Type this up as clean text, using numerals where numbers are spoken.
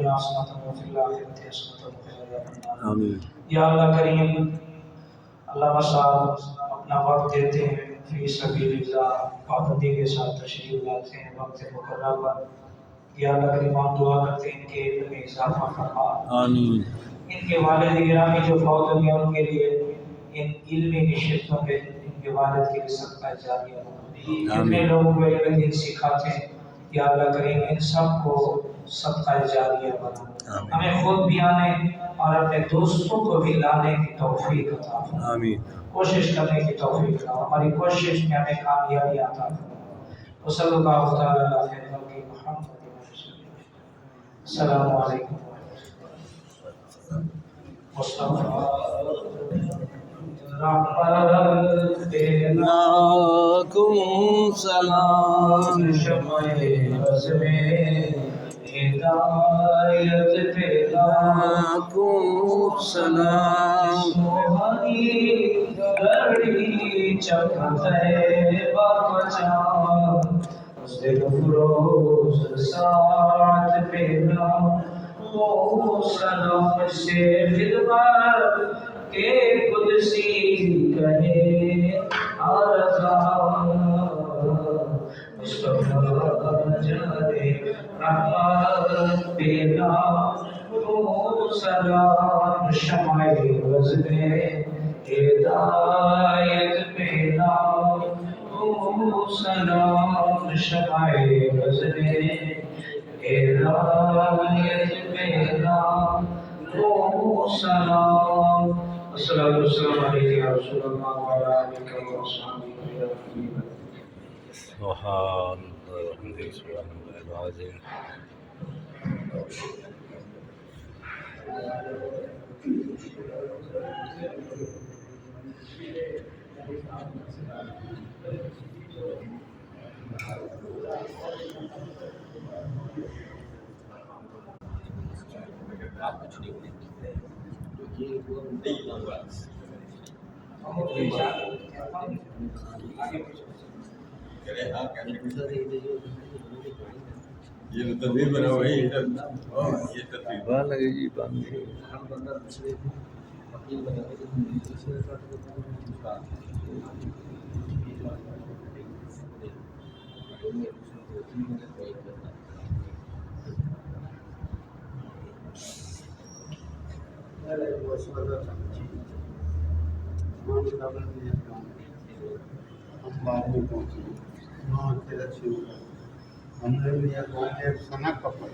الدنيا حسنة وفي الآخرة حسنة وقنا عذاب النار آمین. یا اللہ کریم علامہ صاحب اپنا وقت دیتے ہیں فی سبیل اللہ، پابندی کے ساتھ تشریف لاتے ہیں وقت مقررہ پر. یا اللہ کریم ہم دعا کرتے ہیں کہ علم میں اضافہ فرما. آمین. ان کے والد گرامی جو فوت ہو گئے ان کے لیے ان علمی نشستوں میں ان کے والد کے لیے صدقہ جاریہ ہو. جتنے لوگوں کو علم دین سکھاتے ہیں یا اللہ کریم ان سب کو صدقہ جاریہ بنا. ہمیں خود بھی آنے اور اپنے دوستوں کو بھی لانے کی توفیق عطا فرما. آمین. کوشش کرنے کی توفیق عطا. ہماری کوشش میں ہمیں کامیابی عطا فرما. وصلی اللہ تعالی علی خیر خلق محمد. السلام علیکم علیکم سلام. شمع بز میں ہدایت پیدا علیکم سلام. سوہانی گھڑی چمکتے بچان دل فروز ساتھ پیدا سلام سے خدمت کے قدسی کہے آرزا مصطفیٰ جانے رحمت پیدا سلام شمع وزن ہدایت پیدا سلام شمع وزن ہدایت پیدا سلام. السلام علیکم یا رسول اللہ وعلی آلک و اصحابہ یا حبیب اللہ. سبحان اللہ سبحان اللہ العظیم. یہ تصویر بنا ہوئی یہ تصویر لگے جی باندھ ہم نے گاؤں میں سنا کپڑ